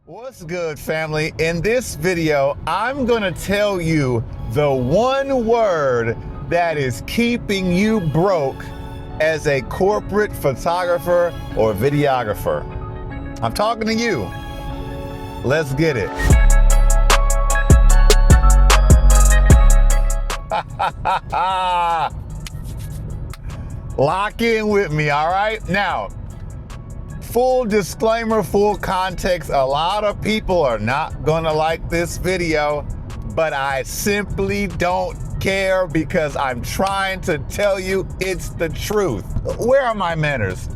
What's good, family? In this video, I'm gonna tell you the one word that is keeping you broke as a corporate photographer or videographer. I'm talking to you. Let's get it. Lock in with me, all right? Now, full disclaimer, full context, a lot of people are not gonna like this video, but I simply don't care because I'm trying to tell you it's the truth. Where are my manners?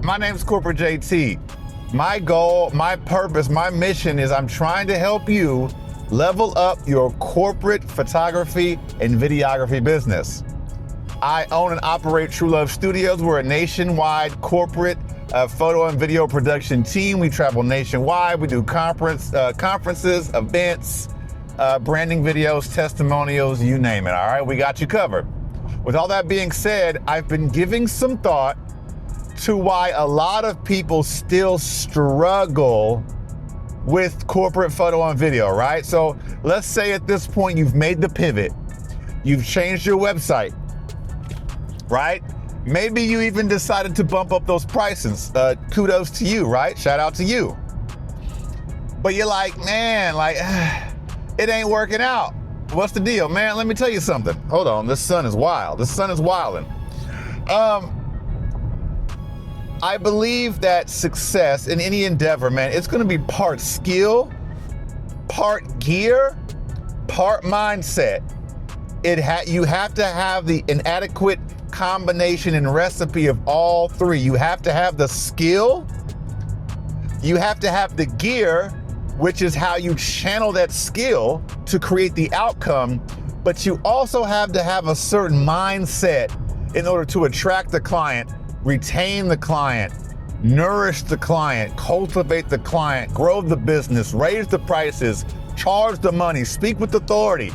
My name's Corporate JT. My goal, my purpose, my mission is I'm trying to help you level up your corporate photography and videography business. I own and operate True Love Studios. We're a nationwide corporate photo and video production team. We travel nationwide. We do conferences, events, branding videos, testimonials, you name it, all right? We got you covered. With all that being said, I've been giving some thought to why a lot of people still struggle with corporate photo and video, right? So let's say at this point you've made the pivot. You've changed your website, right? Maybe you even decided to bump up those prices. Kudos to you, right? Shout out to you. But you're like, man, it ain't working out. What's the deal, man? Let me tell you something. Hold on, this sun is wild. This sun is wilding. I believe that success in any endeavor, man, it's gonna be part skill, part gear, part mindset. You have to have an adequate combination and recipe of all three. You have to have the skill, you have to have the gear, which is how you channel that skill to create the outcome, but you also have to have a certain mindset in order to attract the client, retain the client, nourish the client, cultivate the client, grow the business, raise the prices, charge the money, speak with authority.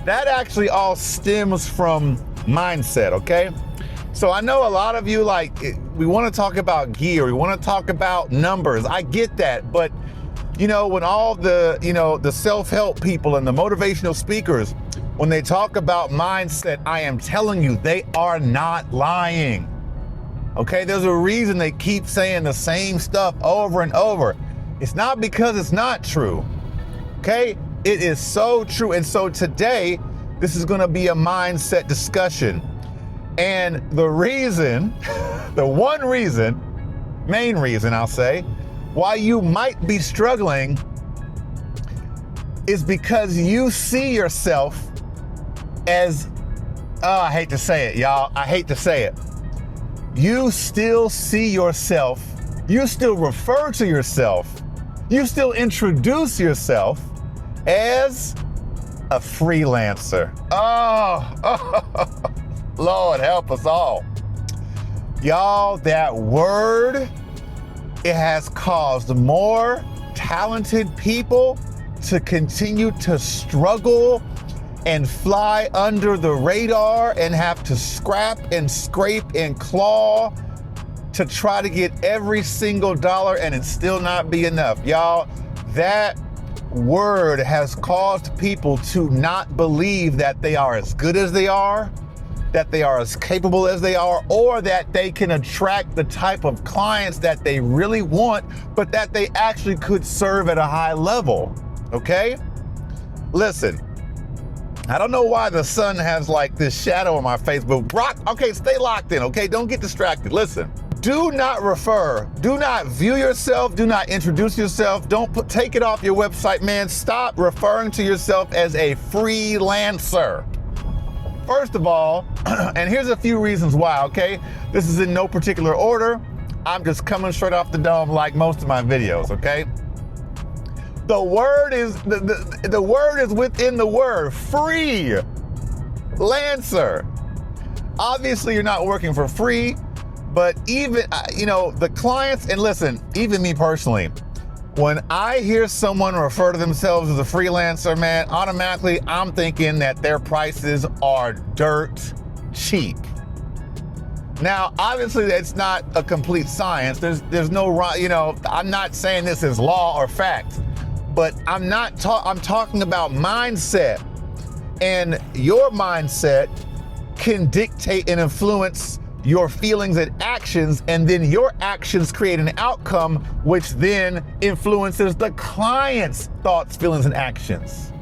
That actually all stems from mindset, okay? So I know a lot of you we want to talk about gear, we want to talk about numbers. I get that, but when all the self-help people and the motivational speakers, when they talk about mindset, I am telling you, they are not lying. Okay, there's a reason they keep saying the same stuff over and over. It's not because it's not true. Okay, it is so true. And so today, this is gonna be a mindset discussion. And the reason, the one reason, main reason I'll say, why you might be struggling is because you see yourself as, I hate to say it, y'all, I hate to say it. You still see yourself, you still refer to yourself, you still introduce yourself as a freelancer. Oh, Lord help us all. Y'all, that word, it has caused more talented people to continue to struggle and fly under the radar and have to scrap and scrape and claw to try to get every single dollar, and it still not be enough. Y'all, that word has caused people to not believe that they are as good as they are, that they are as capable as they are, or that they can attract the type of clients that they really want, but that they actually could serve at a high level, okay? Listen, I don't know why the sun has this shadow on my face, but okay, stay locked in, okay? Don't get distracted. Listen, do not view yourself, do not introduce yourself, take it off your website, man. Stop referring to yourself as a freelancer. First of all, and here's a few reasons why, okay? This is in no particular order. I'm just coming straight off the dome like most of my videos, okay? The word is the word is within the word, free. Lancer. Obviously, you're not working for free, but even the clients, and listen, even me personally, when I hear someone refer to themselves as a freelancer, man, automatically I'm thinking that their prices are dirt cheap. Now, obviously, it's not a complete science. There's no, you know, I'm not saying this is law or fact, but I'm talking about mindset. And your mindset can dictate and influence your feelings and actions, and then your actions create an outcome which then influences the client's thoughts, feelings, and actions.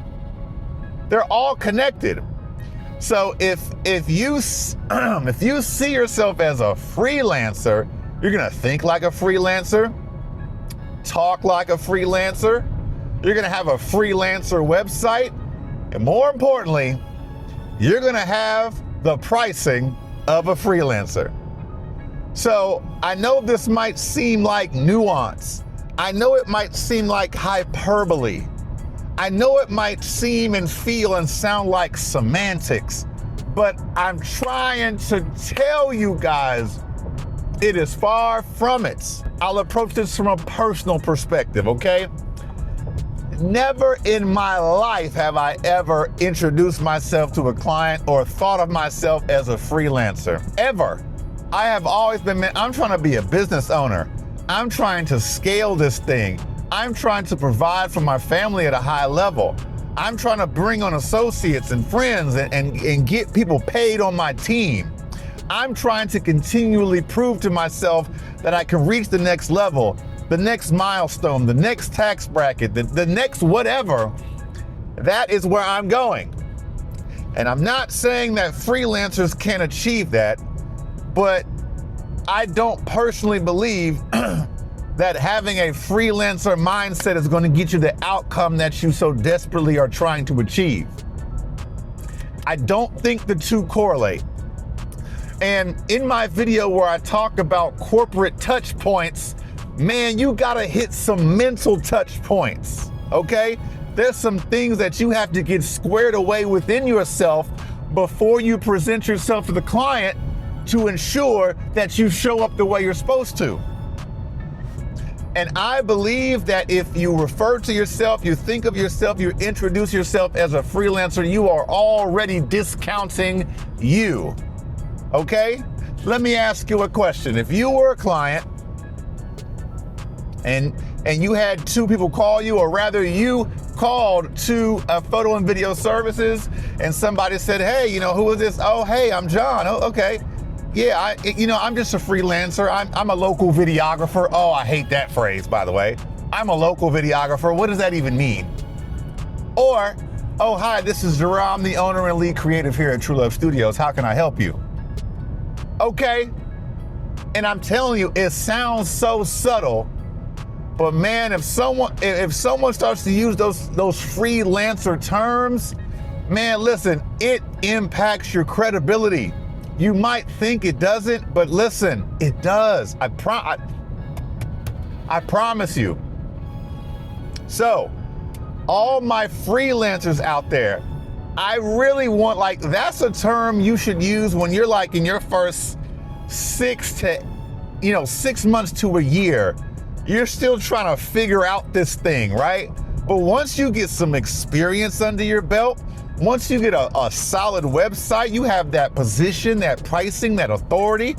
They're all connected. So if you see yourself as a freelancer, you're gonna think like a freelancer, talk like a freelancer, you're gonna have a freelancer website, and more importantly, you're gonna have the pricing of a freelancer. So I know this might seem like nuance. I know it might seem like hyperbole. I know it might seem and feel and sound like semantics, but I'm trying to tell you guys it is far from it. I'll approach this from a personal perspective, okay? Never in my life have I ever introduced myself to a client or thought of myself as a freelancer, ever. I have always been, I'm trying to be a business owner. I'm trying to scale this thing. I'm trying to provide for my family at a high level. I'm trying to bring on associates and friends and get people paid on my team. I'm trying to continually prove to myself that I can reach the next level, the next milestone, the next tax bracket, the next whatever. That is where I'm going. And I'm not saying that freelancers can't achieve that, but I don't personally believe that having a freelancer mindset is going to get you the outcome that you so desperately are trying to achieve. I don't think the two correlate. And in my video where I talk about corporate touch points, man, you gotta hit some mental touch points, okay? There's some things that you have to get squared away within yourself before you present yourself to the client to ensure that you show up the way you're supposed to. And I believe that if you refer to yourself, you think of yourself, you introduce yourself as a freelancer, you are already discounting you, okay? Let me ask you a question. If you were a client and you had two people call you, or rather you called to photo and video services and somebody said, hey, you know, who is this? Oh, hey, I'm John. Oh, okay. Yeah, I'm just a freelancer. I'm a local videographer. Oh, I hate that phrase, by the way. I'm a local videographer. What does that even mean? Or, oh, hi, this is Jerome, I'm the owner and lead creative here at True Love Studios. How can I help you? Okay. And I'm telling you, it sounds so subtle. But man, if someone starts to use those freelancer terms, man, listen, it impacts your credibility. You might think it doesn't, but listen, it does. I promise you. So, all my freelancers out there, I really want, like, that's a term you should use when you're like in your first 6 months to a year. You're still trying to figure out this thing, right? But once you get some experience under your belt, once you get a solid website, you have that position, that pricing, that authority.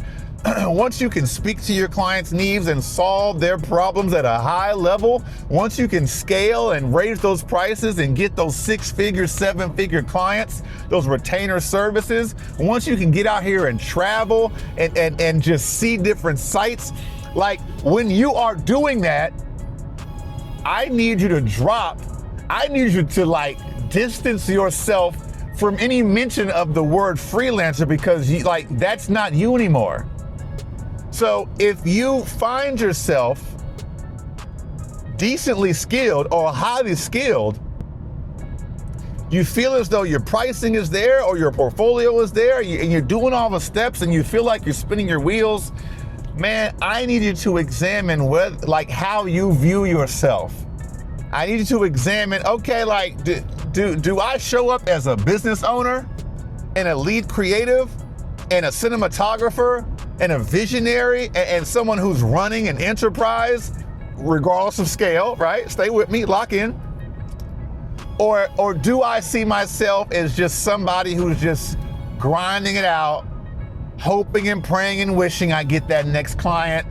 Once you can speak to your clients' needs and solve their problems at a high level, once you can scale and raise those prices and get those 6-figure, 7-figure clients, those retainer services, once you can get out here and travel and just see different sites, like when you are doing that, I need you to like distance yourself from any mention of the word freelancer, because that's not you anymore. So if you find yourself decently skilled or highly skilled, you feel as though your pricing is there or your portfolio is there, and you're doing all the steps and you feel like you're spinning your wheels, man, I need you to examine how you view yourself. I need you to examine, okay, like, do I show up as a business owner and a lead creative and a cinematographer and a visionary and someone who's running an enterprise, regardless of scale, right? Stay with me, lock in. Or do I see myself as just somebody who's just grinding it out, hoping and praying and wishing I get that next client,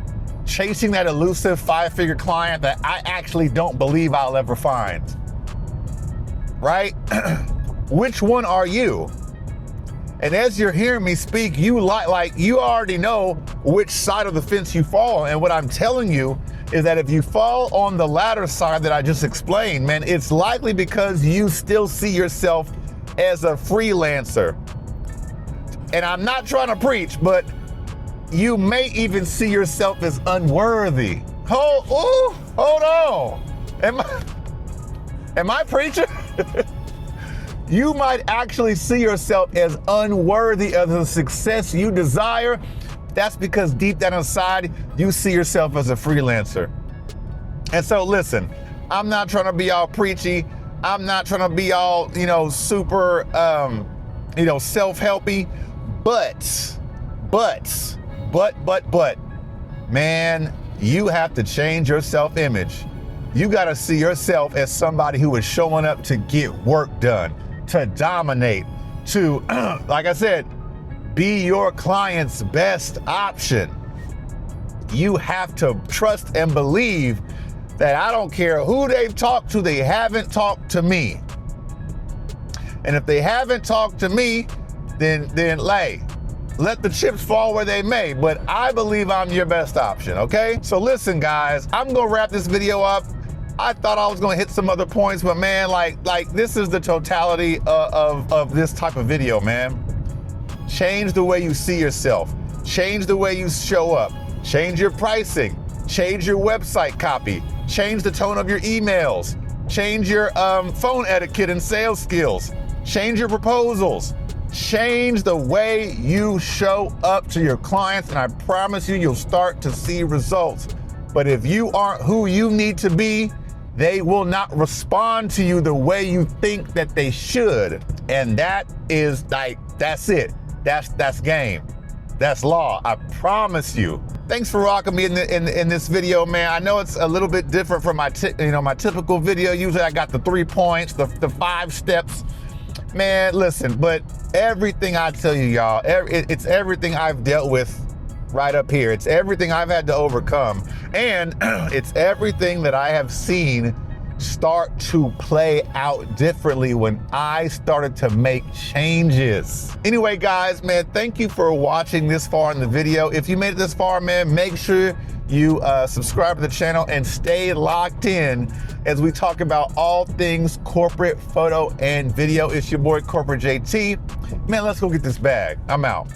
chasing that elusive 5-figure client that I actually don't believe I'll ever find, right? Which one are you? And as you're hearing me speak, you like you already know which side of the fence you fall on. And what I'm telling you is that if you fall on the latter side that I just explained, man, it's likely because you still see yourself as a freelancer. And I'm not trying to preach, but you may even see yourself as unworthy. Hold on. Am I preaching? You might actually see yourself as unworthy of the success you desire. That's because deep down inside, you see yourself as a freelancer. And so listen, I'm not trying to be all preachy. I'm not trying to be all, super, self-helpy, but, man, you have to change your self-image. You got to see yourself as somebody who is showing up to get work done, to dominate, to, like I said, be your client's best option. You have to trust and believe that I don't care who they've talked to, they haven't talked to me. And if they haven't talked to me, then let the chips fall where they may, but I believe I'm your best option, okay? So listen, guys, I'm gonna wrap this video up. I thought I was gonna hit some other points, but man, like this is the totality of this type of video, man. Change the way you see yourself. Change the way you show up. Change your pricing. Change your website copy. Change the tone of your emails. Change your phone etiquette and sales skills. Change your proposals. Change the way you show up to your clients, and I promise you, you'll start to see results. But if you aren't who you need to be, they will not respond to you the way you think that they should. And that is that's it. That's game. That's law. I promise you. Thanks for rocking me in this video, man. I know it's a little bit different from my my typical video. Usually I got the 3 points, the 5 steps. Man, listen, but everything I tell you, y'all, it's everything I've dealt with right up here. It's everything I've had to overcome. And it's everything that I have seen start to play out differently when I started to make changes. Anyway, guys, man, thank you for watching this far in the video. If you made it this far, man, make sure you subscribe to the channel and stay locked in as we talk about all things corporate photo and video. It's your boy, Corporate JT. Man, let's go get this bag. I'm out.